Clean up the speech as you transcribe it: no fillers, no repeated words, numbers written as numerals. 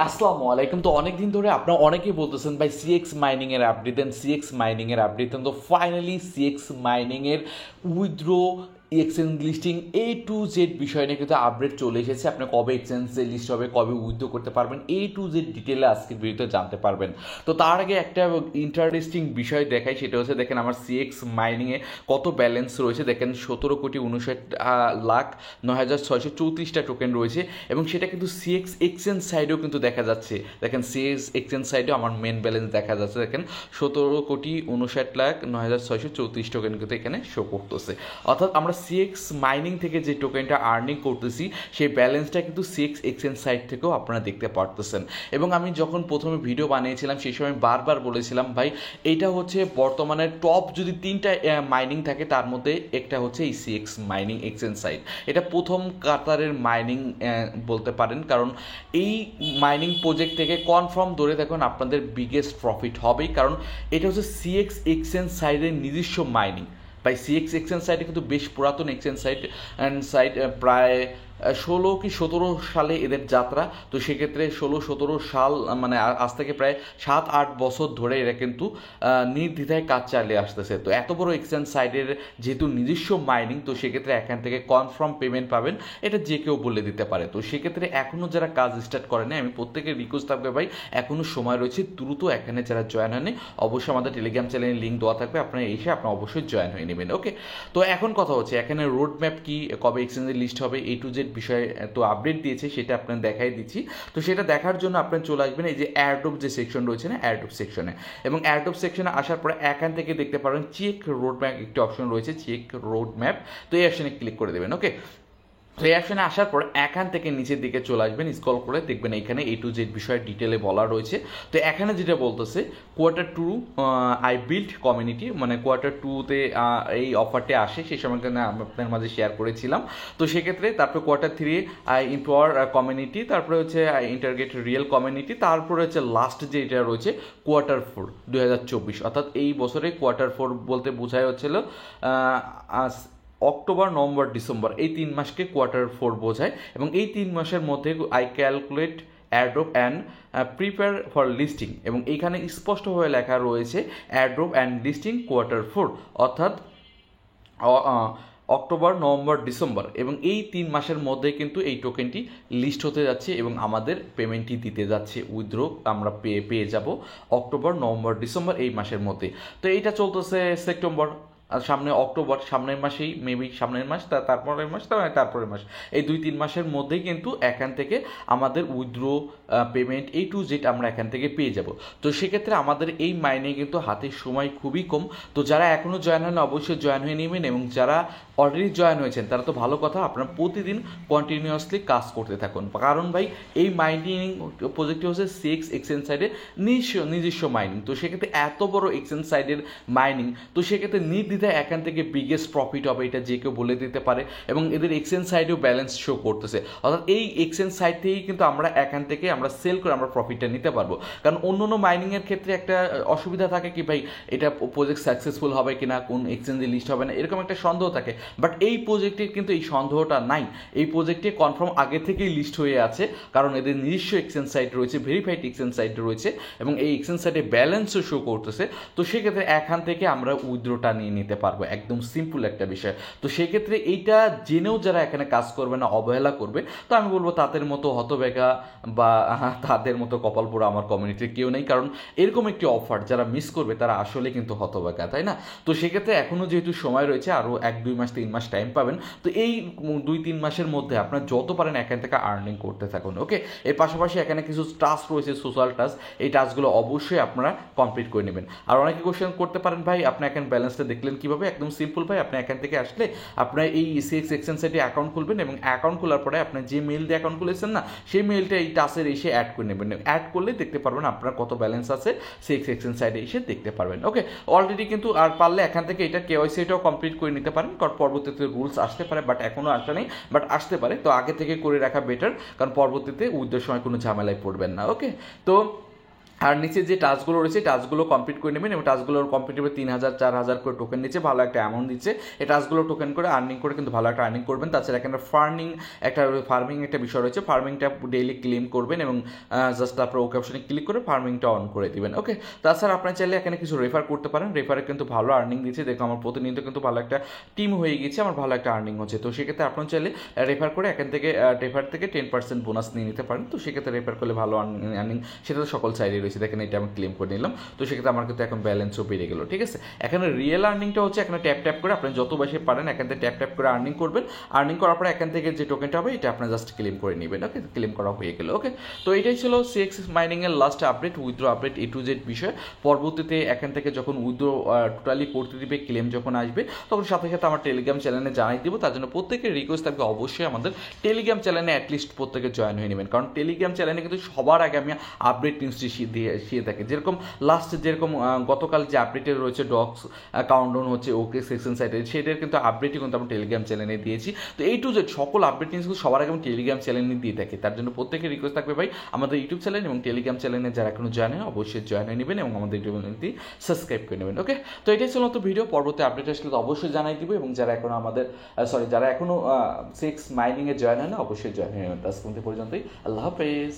আসসালামু আলাইকুম। তো অনেকদিন ধরে আপনারা অনেকেই বলতেছেন ভাই সিএক্স মাইনিং এর আপডেট দেন, সিএক্স মাইনিং এর আপডেট দেন। তো ফাইনালি সিএক্স মাইনিং এর withdraw exchange listing A to Z বিষয় নিয়ে কিন্তু আপডেট চলে এসেছে। আপনি কবে এক্সচেঞ্জে লিস্ট হবে, কবে উইথড্র করতে পারবেন, A to Z ডিটেলে আজকের ভিডিওতে জানতে পারবেন। তো তার আগে একটা ইন্টারেস্টিং বিষয় দেখাই, সেটা হচ্ছে দেখেন আমার সিএক্স মাইনিংয়ে কত ব্যালেন্স রয়েছে। দেখেন 17,59,09,634টা টোকেন রয়েছে এবং সেটা কিন্তু সিএক্স এক্সচেঞ্জ সাইডেও কিন্তু দেখা যাচ্ছে। দেখেন সিএক্স এক্সচেঞ্জ সাইডেও আমার মেন ব্যালেন্স দেখা যাচ্ছে। দেখেন 17,59,09,634 টোকেন কিন্তু এখানে শো করতেছে। অর্থাৎ আমরা সিএক্স মাইনিং থেকে যে টোকেনটা আর্নিং করতেছি সেই ব্যালেন্সটা কিন্তু সিএক্স এক্সচেঞ্জ সাইট থেকেও আপনারা দেখতে পারতেছেন। এবং আমি যখন প্রথমে ভিডিও বানিয়েছিলাম সেই সময় বারবার বলেছিলাম ভাই এইটা হচ্ছে বর্তমানে টপ যদি 3টা মাইনিং থাকে তার মধ্যে একটা হচ্ছে এই সিএক্স মাইনিং এক্সচেঞ্জ সাইট। এটা প্রথম কাতারের মাইনিং বলতে পারেন, কারণ এই মাইনিং প্রজেক্ট থেকে কনফার্ম ধরে দেখুন আপনাদের বিগেস্ট প্রফিট হবেই, কারণ এটা হচ্ছে সিএক্স এক্সচেঞ্জ সাইটের নিজস্ব মাইনিং। ভাই সিএক্স এক্সচেঞ্জ সাইটে কিন্তু বেশ পুরাতন এক্সচেঞ্জ সাইট প্রায় 16 কি 17 সালে এদের যাত্রা। তো সেক্ষেত্রে 16-17 সাল মানে আজ থেকে প্রায় 7-8 বছর ধরে এরা কিন্তু নির্দ্বিধায় কাজ চালিয়ে আসতেছে। তো এত বড় এক্সচেঞ্জ সাইটের যেহেতু নিজস্ব মাইনিং, তো সেক্ষেত্রে এখান থেকে কনফার্ম পেমেন্ট পাবেন, এটা যে কেউ বলে দিতে পারে। তো সেক্ষেত্রে এখনও যারা কাজ স্টার্ট করে না, আমি প্রত্যেকের রিকোয়েস্ট থাকবে ভাই এখনও সময় রয়েছে, দ্রুত এখানে যারা জয়েন হয়নি অবশ্যই আমাদের টেলিগ্রাম চ্যানেলের লিঙ্ক দেওয়া থাকবে, আপনারা এসে আপনারা অবশ্যই জয়েন হয়ে নেবেন। ওকে, তো এখন কথা হচ্ছে এখানে রোড ম্যাপ কি, কবে এক্সচেঞ্জের লিস্ট হবে, A to Z বিষয়ে তো আপডেট দিয়েছে, সেটা আপনার দেখাই দিচ্ছি। তো সেটা দেখার জন্য আপনার চলে আসবেন এই যে অ্যাডোব যে সেকশন রয়েছে না, অ্যাডোব সেকশনে। এবং অ্যাডোব সেকশনে আসার পরে এখান থেকে দেখতে পারেন চেক রোড ম্যাপ একটি অপশন রয়েছে, চেক রোড ম্যাপ। তো এই অপশনে ক্লিক করে দেবেন। ওকে, তো এই অপশনে আসার পর এখান থেকে নিচের দিকে চলে আসবেন, স্ক্রল করে দেখবেন এখানে A to Z বিষয়ে ডিটেলে বলা রয়েছে। তো এখানে যেটা বলতেছে Q2 আই বিল্ড কমিউনিটি, মানে Q2-তে এই অফারটি আসে, সেই সময় আপনার মাঝে শেয়ার করেছিলাম। তো সেক্ষেত্রে তারপরে Q3 আই ইম্পাওয়ার কমিউনিটি, তারপরে হচ্ছে আই ইন্টারগেট রিয়েল কমিউনিটি, তারপরে হচ্ছে লাস্ট যেটা রয়েছে Q4 2024। অর্থাৎ এই বছরে Q4 বলতে বোঝাই হচ্ছিল অক্টোবর, নভেম্বর, ডিসেম্বর, এই 3 মাসকে Q4 বোঝায়। এবং এই 3 মাসের মধ্যে I calculate airdrop and prepare for listing, এবং এইখানে স্পষ্টভাবে লেখা রয়েছে অ্যাড্রপ অ্যান্ড লিস্টিং Q4, অর্থাৎ অক্টোবর, নভেম্বর, ডিসেম্বর, এবং এই 3 মাসের মধ্যে কিন্তু এই টোকেনটি লিস্ট হতে যাচ্ছে এবং আমাদের পেমেন্টটি দিতে যাচ্ছে, উইথড্র আমরা পেয়ে যাব অক্টোবর, নভেম্বর, ডিসেম্বর এই মাসের মধ্যে। তো এইটা চলতেছে সেপ্টেম্বর, আর সামনে অক্টোবর, সামনের মাসেই মেবি সামনের মাস, তারপরের মাস, তারপরের মাস, এই 2-3 মাসের মধ্যেই কিন্তু এখান থেকে আমাদের withdraw payment A to Z আমরা এখান থেকে পেয়ে যাব। তো সেক্ষেত্রে আমাদের এই মাইনে কিন্তু হাতে সময় খুবই কম। তো যারা এখনও জয়েন হন অবশ্যই জয়েন হয়ে নেবেন, এবং যারা অলরেডি জয়েন হয়েছেন তারা তো ভালো কথা, আপনারা প্রতিদিন কন্টিনিউয়াসলি কাজ করতে থাকুন, কারণ ভাই এই মাইনিং প্রজেক্টটি হচ্ছে সিএক্স এক্সচেঞ্জ সাইডের নিজস্ব মাইনিং। তো সেক্ষেত্রে এত বড় এক্সচেঞ্জ সাইডের মাইনিং, তো সেক্ষেত্রে নির্দ্বিধায় এখান থেকে বিগেস্ট প্রফিট হবে, এটা যে কেউ বলে দিতে পারে। এবং এদের এক্সচেঞ্জ সাইডেও ব্যালেন্স শো করতেছে, অর্থাৎ এই এক্সচেঞ্জ সাইড থেকেই কিন্তু আমরা এখান থেকে আমরা সেল করে আমরা প্রফিটটা নিতে পারবো। কারণ অন্য অন্য মাইনিংয়ের ক্ষেত্রে একটা অসুবিধা থাকে কি ভাই এটা প্রজেক্ট সাকসেসফুল হবে কিনা, কোন এক্সচেঞ্জে লিস্ট হবে না, এরকম একটা সন্দেহ থাকে। বাট এই প্রজেক্টের কিন্তু এই সন্দেহটা নাই, এই প্রজেক্টে কনফার্ম আগে থেকেই লিস্ট হয়ে আছে, কারণ এদের নিজস্ব এক্সচেঞ্জ সাইট রয়েছে, ভেরিফাইড এক্সচেঞ্জ সাইট রয়েছে, এবং এই এক্সচেঞ্জ সাইটে ব্যালেন্সও শো করতেছে। তো সেক্ষেত্রে এখান থেকে আমরা উইথড্রটা নিয়ে নিতে পারবো, একদম সিম্পল একটা বিষয়। তো সেক্ষেত্রে এইটা জেনেও যারা এখানে কাজ করবে না, অবহেলা করবে, তো আমি বলবো তাদের মতো হতবেগা বা তাদের মতো কপাল পোড়া আমার কমিউনিটির কেউ নেই, কারণ এরকম একটি অফার যারা মিস করবে তারা আসলে কিন্তু হতবেগা, তাই না? তো সেক্ষেত্রে এখনও যেহেতু সময় রয়েছে, আরও 1-2 মাস 3 মাস টাইম পাবেন, তো এই 2-3 মাসের মধ্যে আপনারা যত পারেন এখান থেকে আর্নিং করতে থাকুন। ওকে, এর পাশাপাশি এখানে কিছু টাস্ক রয়েছে, সোশ্যাল টাস্ক, এই টাস্কগুলো অবশ্যই আপনারা কমপ্লিট করে নেবেন। আর অনেকে কোশ্চেন করতে পারেন ভাই আপনি এখানে ব্যালেন্সটা দেখলেন কীভাবে? একদম সিম্পল ভাই, আপনি এখান থেকে আসলে আপনার এই সিএক্স এক্সচেঞ্জ সাইটে অ্যাকাউন্ট খুলবেন, এবং অ্যাকাউন্ট খোলার পরে আপনি যে মেইল দিয়ে অ্যাকাউন্ট খুলেছেন না, সেই মেইলটা এই টাস্কের এসে অ্যাড করে নেবেন। অ্যাড করলে দেখতে পারবেন আপনার কত ব্যালেন্স আছে, সিএক্স এক্সচেঞ্জ সাইটে এসে দেখতে পারবেন। ওকে, অলরেডি কিন্তু আর পারলে এখান থেকে এটা কেওয়াইসিটাও কমপ্লিট করে নিতে পারেন, কারণ পরবর্তীতে রুলস আসতে পারে, বাট এখনও আসা নেই, বাট আসতে পারে। তো আগে থেকে করে রাখা বেটার, কারণ পরবর্তীতে উইথড্রর সময় কোনো ঝামেলায় পড়বেন না। ওকে, তো আর নিচে যে টাস্কগুলো রয়েছে টাস্কগুলো কমপ্লিট করে নেবেন এবং টাস্কগুলো কমপ্লিট হবে 3,000 4,000 করে টোকেন নিচ্ছে, ভালো একটা অ্যামাউন্ট দিচ্ছে। এই টাস্কগুলো টোকেন করে আর্নিং করে কিন্তু ভালো একটা আর্নিং করবেন। তাছাড়া এখানে ফার্মিং একটা বিষয় রয়েছে, ফার্মিংটা ডেইলি ক্লেম করবেন এবং জাস্ট আপনার ওকে অপশনে ক্লিক করে ফার্মিংটা অন করে দিবেন। ওকে, তাছাড়া আপনার চাইলে এখানে কিছু রেফার করতে পারেন, রেফারে কিন্তু ভালো আর্নিং দিচ্ছে। দেখো আমার প্রতিনিয়ত কিন্তু ভালো একটা টিম হয়ে গেছে, আমার ভালো একটা আর্নিং হচ্ছে। তো সেক্ষেত্রে আপনার চাইলে রেফার করে এখান থেকে রেফার থেকে 10% বোনাস নিয়ে নিতে পারেন। তো সেক্ষেত্রে রেফার করলে ভালো আর্নিং, সেটা তো সকল সাইডে রয়েছে। দেখেন এটা আমি ক্লেম করে নিলাম, তো সেক্ষেত্রে আমার কিন্তু এখন ব্যালেন্সও বেড়ে গেল। ঠিক আছে, এখানে রিয়েল আর্নিংটা হচ্ছে এখানে ট্যাপ করে আপনি যত বেশি পারেন এখান থেকে ট্যাপ করে আর্নিং করবেন। আর্নিং করার পরে এখান থেকে যে টোকেনটা হবে এটা আপনার জাস্ট ক্লেম করে নেবেন। ওকে, ক্লেম করা হয়ে গেল। ওকে, তো এটাই ছিল সিএক্স মাইনিংয়ের last update, withdraw update A to Z বিষয়। পরবর্তীতে এখান থেকে যখন উইথড্র টোটালি করতে দিবে, ক্লেম যখন আসবে তখন সাথে সাথে আমার টেলিগ্রাম চ্যানেলে জানাই দিব। তার জন্য প্রত্যেকের রিকোয়েস্ট থাকবে অবশ্যই আমাদের টেলিগ্রাম চ্যানেলে অ্যাটলিস্ট প্রত্যেকে জয়েন হয়ে নেবেন, কারণ টেলিগ্রাম চ্যানেলে কিন্তু সবার আগে আমি আপডেট নিউজটি দিয়ে থাকি। যেরকম গতকাল যে আপডেটের রয়েছে ডক্স কাউন্টডাউন হচ্ছে ওকে সেকশন সাইটে, সেটার কিন্তু আপডেটই কিন্তু আমি টেলিগ্রাম চ্যানেলে দিয়েছি। তো A to Z সকল আপডেট নিউজ কিন্তু সবার আগে আমি টেলিগ্রাম চ্যানেলে দিয়ে থাকি। তার জন্য প্রত্যেকের রিকোয়েস্ট থাকবে ভাই আমাদের ইউটিউব চ্যানেল এবং টেলিগ্রাম চ্যানেলে যারা এখনো জয়েন হয় অবশ্যই জয়েন হয়ে নেবেন এবং আমাদের ইউটিউব চ্যানেলটি সাবস্ক্রাইব করে নেবেন। ওকে, তো এটাই ছিল তো ভিডিও, পরবর্তী আপডেট আসলে তো অবশ্যই জানাই দিব এবং যারা এখনো সিএক্স মাইনিংয়ে জয়েন হয় না অবশ্যই জয়েন হয়ে নেবেন। আজকে পর্যন্তই, আল্লাহ হাফেজ।